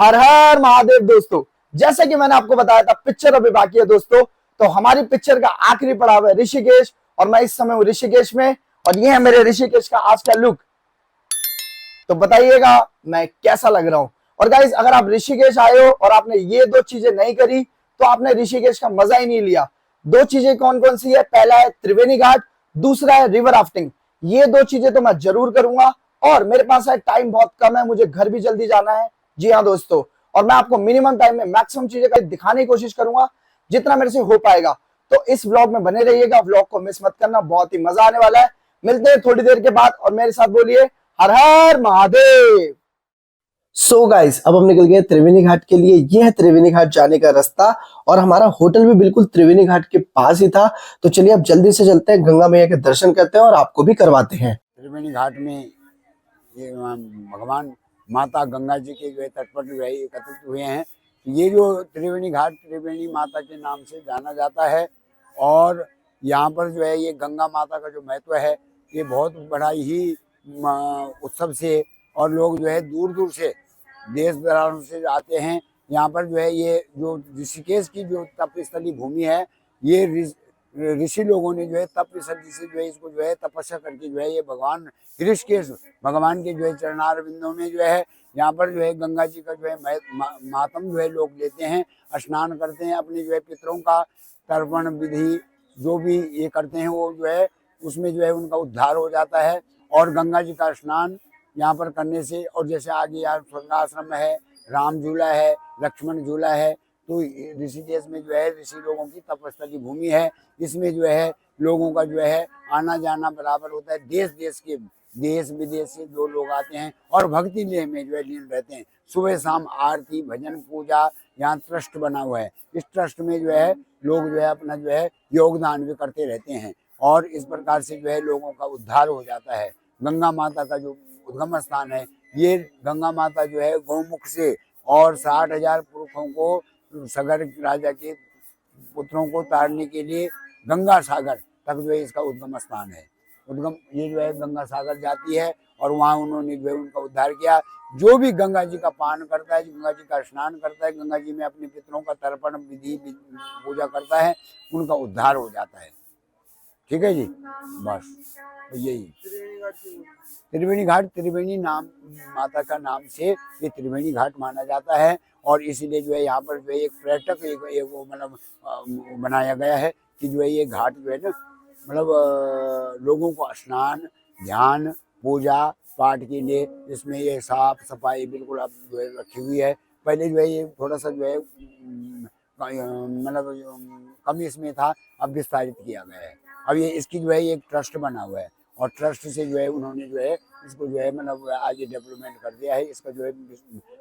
हर हर महादेव दोस्तों। जैसा कि मैंने आपको बताया था, पिक्चर अभी बाकी है दोस्तों। तो हमारी पिक्चर का आखिरी पड़ाव है ऋषिकेश, और मैं इस समय हूँ ऋषिकेश में, और ये है मेरे ऋषिकेश का आज का लुक। तो बताइएगा मैं कैसा लग रहा हूं। और गाइस, अगर आप ऋषिकेश आए हो और आपने ये दो चीजें नहीं करी तो आपने ऋषिकेश का मजा ही नहीं लिया। दो चीजें कौन कौन सी है? पहला है त्रिवेणी घाट, दूसरा है रिवर राफ्टिंग। ये दो चीजें तो मैं जरूर करूंगा, और मेरे पास है टाइम बहुत कम है, मुझे घर भी जल्दी जाना है। जी हाँ दोस्तों, और मैं आपको मिनिमम टाइम में मैक्सिमम चीजें दिखाने की कोशिश करूंगा जितना मेरे से हो पाएगा। तो इस व्लॉग में बने रहिएगा, व्लॉग को मिस मत करना, बहुत ही मजा आने वाला है। मिलते हैं थोड़ी देर के बाद, और मेरे साथ बोलिए हर हर महादेव। सो गाइस, अब हम निकल गए त्रिवेणी घाट के लिए। यह है त्रिवेणी घाट जाने का रास्ता, और हमारा होटल भी बिल्कुल त्रिवेणी घाट के पास ही था। तो चलिए अब जल्दी से चलते हैं, गंगा मैया के दर्शन करते हैं और आपको भी करवाते हैं। त्रिवेणी घाट में ये भगवान माता गंगा जी के जो है तट पर जो है एकत्रित हुए हैं। ये जो त्रिवेणी घाट त्रिवेणी माता के नाम से जाना जाता है, और यहाँ पर जो है ये गंगा माता का जो महत्व है, ये बहुत बड़ा ही उत्सव से, और लोग जो है दूर दूर से देश दरारों से आते हैं। यहाँ पर जो है ये जो ऋषिकेश की जो तपस्थली भूमि है, ये ऋषि लोगों ने जो है तप विसर्जन से जो है इसको जो है तपस्या करके जो है ये भगवान ऋषिकेश भगवान के जो है चरणार बिंदों में जो है यहाँ पर जो है गंगा जी का जो है मातम जो है लोग लेते हैं, स्नान करते हैं, अपने जो है पितरों का तर्पण विधि जो भी ये करते हैं वो जो है उसमें जो है उनका उद्धार हो जाता है। और गंगा जी का स्नान यहाँ पर करने से, और जैसे आगे यहाँ स्वर्गाश्रम है, राम झूला है, लक्ष्मण झूला है, तो ऋषिकेश में जो है ऋषि लोगों की तपस्थली भूमि है। इसमें जो है लोगों का जो है आना जाना बराबर होता है। देश विदेश से जो लोग आते हैं और भक्ति लेह में जो है लीन रहते हैं। सुबह शाम आरती भजन पूजा यहाँ ट्रस्ट बना हुआ है। इस ट्रस्ट में जो है लोग जो है अपना जो है योगदान भी करते रहते हैं, और इस प्रकार से जो है लोगों का उद्धार हो जाता है। गंगा माता का जो उद्गम स्थान है, ये गंगा माता जो है गौमुख से और 60,000 पुरुषों को सगर राजा के पुत्रों को तारने के लिए गंगा सागर तक जो है इसका उद्गम स्थान है। ये जो है गंगा सागर जाती है, और वहाँ उन्होंने जो है उनका उद्धार किया। जो भी गंगा जी का पान करता है, गंगा जी का स्नान करता है, गंगा जी में अपने पितरों का तर्पण विधि पूजा करता है, उनका उद्धार हो जाता है। ठीक है जी, बस तो यही त्रिवेणी घाट त्रिवेणी नाम माता का नाम से ये त्रिवेणी घाट माना जाता है। और इसीलिए जो है यहाँ पर जो है एक पर्यटक एक वो मतलब बनाया गया है कि जो है ये घाट जो है ना मतलब लोगों को स्नान ध्यान पूजा पाठ के लिए इसमें ये साफ सफाई बिल्कुल अब जो है रखी हुई है। पहले जो है ये थोड़ा सा जो है मतलब कम इसमें था, अब विस्तारित किया गया है। अब ये इसकी जो है एक ट्रस्ट बना हुआ है, और ट्रस्ट से जो है उन्होंने जो है इसको जो है मतलब आगे डेवलपमेंट कर दिया है, इसका जो है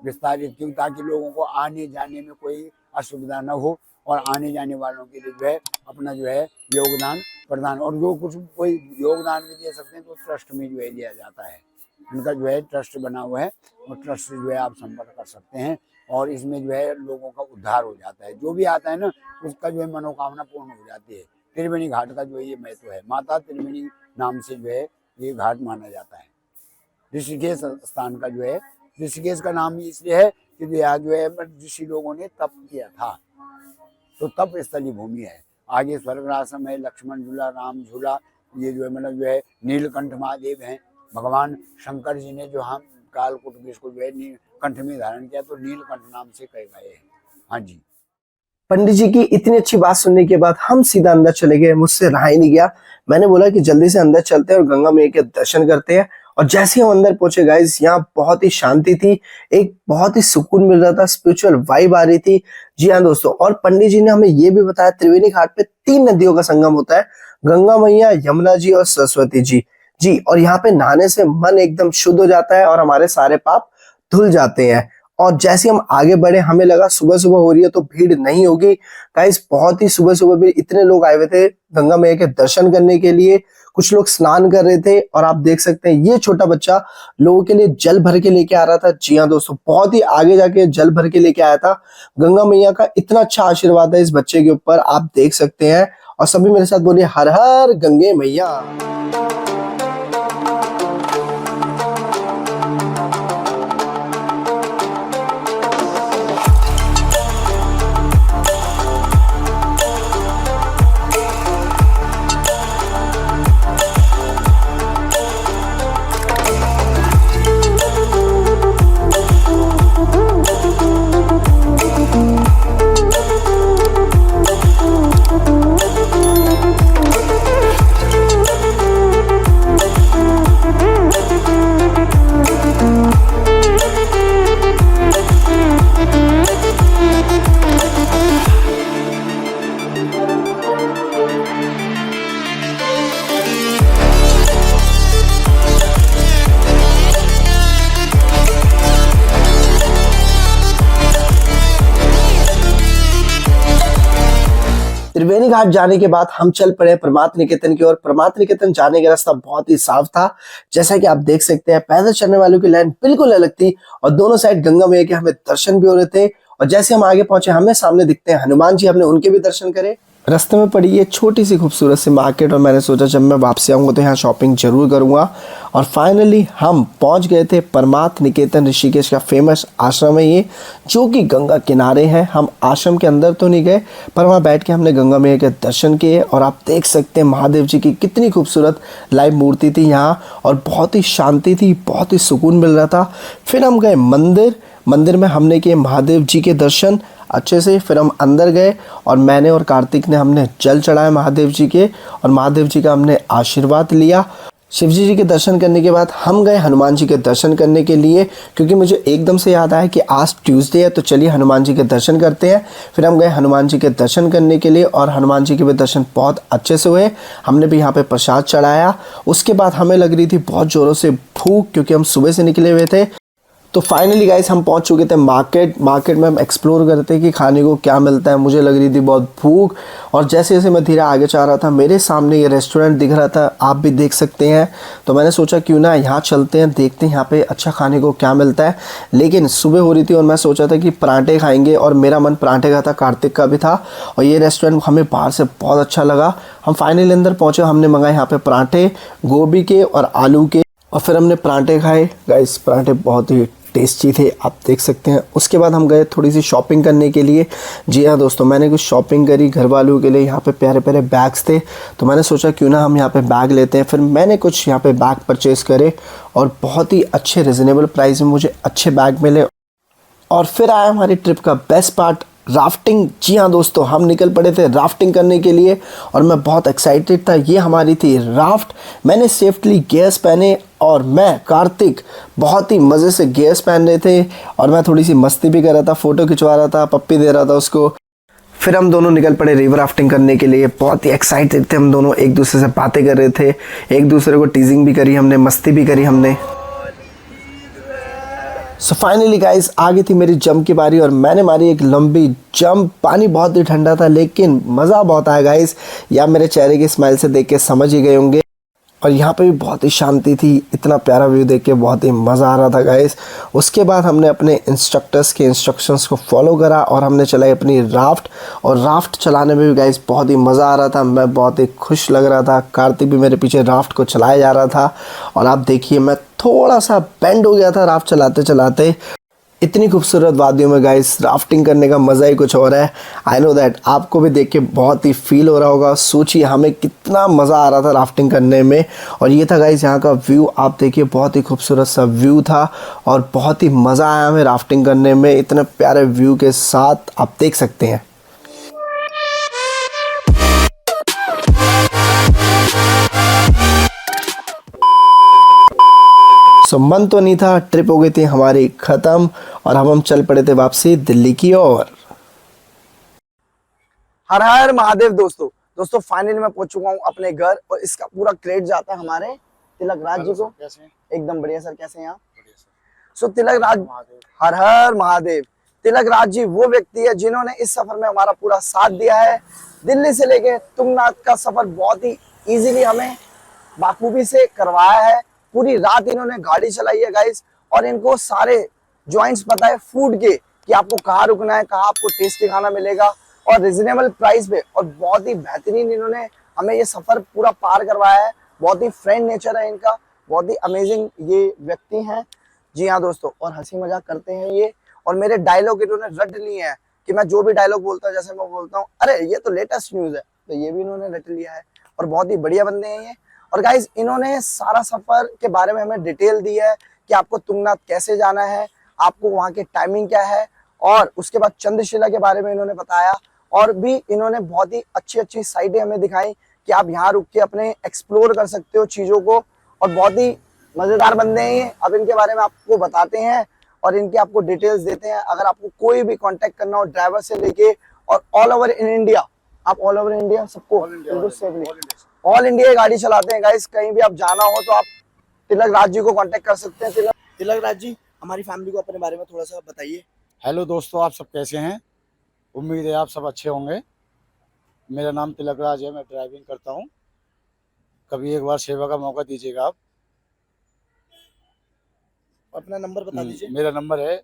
विस्तारित क्यों, ताकि लोगों को आने जाने में कोई असुविधा न हो, और आने जाने वालों के लिए जो है अपना जो है योगदान प्रदान, और जो कुछ कोई योगदान भी दे सकते हैं तो ट्रस्ट में जो है दिया जाता है। इनका जो है ट्रस्ट बना हुआ है, और ट्रस्ट से जो है आप संपर्क कर सकते हैं, और इसमें जो है लोगों का उद्धार हो जाता है। जो भी आता है ना उसका जो है मनोकामना पूर्ण हो जाती है। त्रिवेणी घाट का जो है ये महत्व है। माता त्रिवेणी नाम से जो है ये घाट माना जाता है। ऋषिकेश स्थान का जो है ऋषिकेश का नाम इसलिए है कि यहाँ जो है ऋषि लोगों ने तप किया था, तो तप स्थली भूमि है। आगे स्वर्गाश्रम है, लक्ष्मण झूला, राम झूला, ये जो है मतलब जो है नीलकंठ महादेव हैं। भगवान शंकर जी ने जो हम कालकूट में इसको जो है कंठ में धारण किया, तो नीलकंठ नाम से कहे गए हैं। हाँ जी। पंडित जी की इतनी अच्छी बात सुनने के बाद हम सीधा अंदर चले गए, मुझसे रहा ही नहीं गया। मैंने बोला कि जल्दी से अंदर चलते हैं और गंगा मैया के दर्शन करते हैं। और जैसे ही हम अंदर पहुंचे गाइस, यहाँ बहुत ही शांति थी, एक बहुत ही सुकून मिल रहा था, स्पिरिचुअल वाइब आ रही थी। जी हाँ दोस्तों, और पंडित जी ने हमें ये भी बताया त्रिवेणी घाट पे 3 नदियों का संगम होता है, गंगा मैया, यमुना जी और सरस्वती जी। जी, और यहाँ पे नहाने से मन एकदम शुद्ध हो जाता है और हमारे सारे पाप धुल जाते हैं। और जैसे हम आगे बढ़े, हमें लगा सुबह सुबह हो रही है तो भीड़ नहीं होगी। गाइस, बहुत ही सुबह सुबह भी इतने लोग आए हुए थे गंगा मैया के दर्शन करने के लिए। कुछ लोग स्नान कर रहे थे, और आप देख सकते हैं ये छोटा बच्चा लोगों के लिए जल भर के लेके आ रहा था। जी हाँ दोस्तों, बहुत ही आगे जाके जल भर के लेके आया था। गंगा मैया का इतना अच्छा आशीर्वाद है इस बच्चे के ऊपर, आप देख सकते हैं। और सभी मेरे साथ बोलिए हर हर गंगे मैया। त्रिवेणी घाट जाने के बाद हम चल पड़े परमार्थ निकेतन की ओर। परमार्थ निकेतन जाने का रास्ता बहुत ही साफ था, जैसा कि आप देख सकते हैं। पैदल चलने वालों की लाइन बिल्कुल अलग थी और दोनों साइड गंगा मैया के हमें दर्शन भी हो रहे थे। और जैसे हम आगे पहुंचे, हमें सामने दिखते हैं हनुमान जी, हमने उनके भी दर्शन करे। रास्ते में पड़ी ये छोटी सी खूबसूरत सी मार्केट और मैंने सोचा जब मैं वापसी आऊँगा तो यहाँ शॉपिंग जरूर करूँगा। और फाइनली हम पहुँच गए थे परमार्थ निकेतन, ऋषिकेश का फेमस आश्रम है ये, जो कि गंगा किनारे है। हम आश्रम के अंदर तो नहीं गए, पर वहाँ बैठ के हमने गंगा मैया के दर्शन किए। और आप देख सकते हैं महादेव जी की कितनी खूबसूरत लाइव मूर्ति थी यहाँ, और बहुत ही शांति थी, बहुत ही सुकून मिल रहा था। फिर हम गए मंदिर में हमने किए महादेव जी के दर्शन अच्छे से। फिर हम अंदर गए और मैंने और कार्तिक ने हमने जल चढ़ाए महादेव जी के, और महादेव जी का हमने आशीर्वाद लिया। शिवजी जी के दर्शन करने के बाद हम गए हनुमान जी के दर्शन करने के लिए, क्योंकि मुझे एकदम से याद आया कि आज ट्यूसडे है, तो चलिए हनुमान जी के दर्शन करते हैं। फिर हम गए हनुमान जी के दर्शन करने के लिए और हनुमान जी के भी दर्शन बहुत अच्छे से हुए। हमने भी यहाँ पे प्रसाद चढ़ाया। उसके बाद हमें लग रही थी बहुत ज़ोरों से भूख, क्योंकि हम सुबह से निकले हुए थे। तो फाइनली गाइस हम पहुंच चुके थे मार्केट में हम एक्सप्लोर करते कि खाने को क्या मिलता है। मुझे लग रही थी बहुत भूख, और जैसे जैसे मैं धीरे आगे जा रहा था मेरे सामने ये रेस्टोरेंट दिख रहा था, आप भी देख सकते हैं। तो मैंने सोचा क्यों ना यहाँ चलते हैं, देखते हैं यहाँ पे अच्छा खाने को क्या मिलता है। लेकिन सुबह हो रही थी और मैं सोचा था कि पराठे खाएंगे, और मेरा मन पराठे का था, कार्तिक का भी था, और ये रेस्टोरेंट हमें बाहर से बहुत अच्छा लगा। हम फाइनली अंदर पहुँचे, हमने मंगाए यहाँ पे पराठे गोभी के और आलू के, और फिर हमने पराठे खाए। गाइस पराठे बहुत ही टेस्टी थे, आप देख सकते हैं। उसके बाद हम गए थोड़ी सी शॉपिंग करने के लिए। जी हाँ दोस्तों, मैंने कुछ शॉपिंग करी घर वालों के लिए। यहाँ पे प्यारे प्यारे बैग्स थे, तो मैंने सोचा क्यों ना हम यहाँ पे बैग लेते हैं। फिर मैंने कुछ यहाँ पे बैग परचेस करे, और बहुत ही अच्छे रिजनेबल प्राइस में मुझे अच्छे बैग मिले। और फिर आया हमारी ट्रिप का बेस्ट पार्ट, राफ्टिंग। जी हाँ दोस्तों, हम निकल पड़े थे राफ्टिंग करने के लिए, और मैं बहुत एक्साइटेड था। ये हमारी थी राफ्ट। मैंने सेफ्टली गियर्स पहने, और मैं कार्तिक बहुत ही मज़े से गियर्स पहन रहे थे, और मैं थोड़ी सी मस्ती भी कर रहा था, फ़ोटो खिंचवा रहा था, पप्पी दे रहा था उसको। फिर हम दोनों निकल पड़े रिवर राफ्टिंग करने के लिए। बहुत ही एक्साइटेड थे हम दोनों, एक दूसरे से बातें कर रहे थे, एक दूसरे को टीजिंग भी करी हमने, मस्ती भी करी हमने। सो फाइनली गाइस आ गई थी मेरी जंप की बारी, और मैंने मारी एक लंबी जंप। पानी बहुत ही ठंडा था, लेकिन मज़ा बहुत आया गाइस। या मेरे चेहरे की स्माइल से देख के समझ ही गए होंगे। और यहाँ पे भी बहुत ही शांति थी, इतना प्यारा व्यू देख के बहुत ही मज़ा आ रहा था गाइस। उसके बाद हमने अपने इंस्ट्रक्टर्स के इंस्ट्रक्शंस को फॉलो करा, और हमने चलाई अपनी राफ्ट। और राफ्ट चलाने में भी गाइस बहुत ही मज़ा आ रहा था, मैं बहुत ही खुश लग रहा था। कार्तिक भी मेरे पीछे राफ्ट को चलाया जा रहा था, और आप देखिए मैं थोड़ा सा बेंड हो गया था राफ्ट चलाते चलाते। इतनी खूबसूरत वादियों में गाइस राफ्टिंग करने का मज़ा ही कुछ और है। आई नो दैट आपको भी देख के बहुत ही फील हो रहा होगा। सोचिए हमें कितना मज़ा आ रहा था राफ्टिंग करने में। और ये था गाइस यहाँ का व्यू, आप देखिए बहुत ही खूबसूरत सा व्यू था, और बहुत ही मज़ा आया हमें राफ्टिंग करने में इतने प्यारे व्यू के साथ, आप देख सकते हैं। सो मन तो नहीं था, ट्रिप हो गई थी हमारी ख़त्म, और हम चल पड़े थे वापसी दिल्ली की ओर। हर हर महादेव दोस्तों फाइनली मैं पहुंच चुका हूं अपने घर, और इसका पूरा क्रेडिट जाता है हमारे तिलक राज जी को। एकदम बढ़िया सर, कैसे हैं आप? सो तिलक राज, हर हर महादेव। तिलक राज जी वो व्यक्ति है जिन्होंने इस सफर में हमारा पूरा साथ दिया है। दिल्ली से लेके तुंगनाथ का सफर बहुत ही इजीली हमें बाखूबी से करवाया है। पूरी रात इन्होंने गाड़ी चलाई है गाइस, और इनको सारे जॉइंट्स पता है फूड के, कि आपको कहाँ रुकना है, कहाँ आपको टेस्टी खाना मिलेगा, और रिजनेबल प्राइस पे। और बहुत ही बेहतरीन इन्होंने हमें ये सफर पूरा पार करवाया है। बहुत ही फ्रेंड नेचर है इनका, बहुत ही अमेजिंग ये व्यक्ति हैं। जी हाँ दोस्तों, और हंसी मजाक करते हैं ये, और मेरे डायलॉग इन्होंने रट लिए हैं, कि मैं जो भी डायलॉग बोलता हूँ, जैसे मैं बोलता हूँ अरे ये तो लेटेस्ट न्यूज है, तो ये भी इन्होंने रट लिया है। और बहुत ही बढ़िया बंदे हैं ये। और गाइस इन्होंने सारा सफर के बारे में हमें डिटेल दी है, कि आपको तुंगनाथ कैसे जाना है, आपको वहाँ के टाइमिंग क्या है, और उसके बाद चंद्रशिला के बारे में इन्होंने बताया। और भी इन्होंने बहुत ही अच्छी अच्छी साइटें हमें दिखाई, कि आप यहाँ रुक के अपने एक्सप्लोर कर सकते हो चीज़ों को। और बहुत ही मज़ेदार बंदे हैं ये। अब इनके बारे में आपको बताते हैं, और इनके आपको डिटेल्स देते हैं। अगर आपको कोई भी कांटेक्ट करना हो ड्राइवर से लेके, और ऑल ओवर इन इंडिया, आप ऑल ओवर इंडिया सबको बिल्कुल सेफली ऑल इंडिया गाड़ी चलाते हैं गाइस। कहीं भी आप जाना हो तो आप तिलक राज जी को कांटेक्ट कर सकते हैं। तिलक राज जी, हमारी फैमिली को अपने बारे में थोड़ा सा बताइए। हेलो दोस्तों, आप सब कैसे हैं? उम्मीद है आप सब अच्छे होंगे। मेरा नाम तिलक राज है, मैं ड्राइविंग करता हूँ। कभी एक बार सेवा का मौका दीजिएगा आप। अपना नंबर बता दीजिए। मेरा नंबर है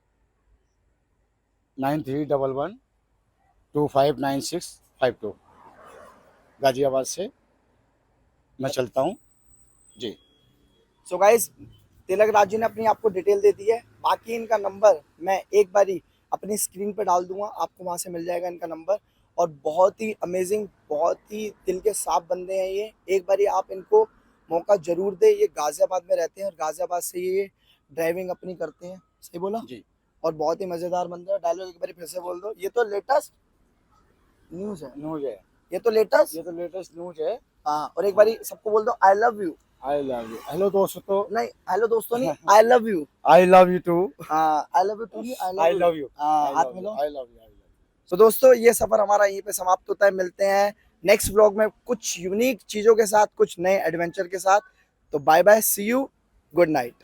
9311259652। गाजियाबाद से मैं चलता हूँ जी। सो गाइस, तिलक राज जी ने अपनी आपको डिटेल दे दी है। बाकी इनका नंबर मैं एक बारी अपनी स्क्रीन पे डाल दूंगा, आपको वहां से मिल जाएगा इनका नंबर। और बहुत ही अमेजिंग, बहुत ही दिल के साफ बंदे हैं ये। एक बारी आप इनको मौका जरूर दे। ये गाजियाबाद में रहते हैं और गाजियाबाद से ये ड्राइविंग अपनी करते हैं। सही बोला जी। और बहुत ही मजेदार बंदे हैं। डायलॉग एक बारी फिर से बोल दो। ये तो लेटेस्ट न्यूज है, न्यूज है, ये तो लेटेस्ट। ये तो लेटेस्ट न्यूज है। हाँ, और एक बारी सबको बोल दो I love you. I love you. Hello दोस्तों। नहीं, हेलो दोस्तों नहीं, I love you. I love you too. हाँ, आई लव यू टू नहीं, आई लव यू। हाँ, हाथ मिलो। आई लव यू। तो दोस्तों, ये सफर हमारा यहीं पे समाप्त होता है। मिलते हैं नेक्स्ट व्लॉग में कुछ यूनिक चीजों के साथ, कुछ नए एडवेंचर के साथ। तो bye bye, see you, good night.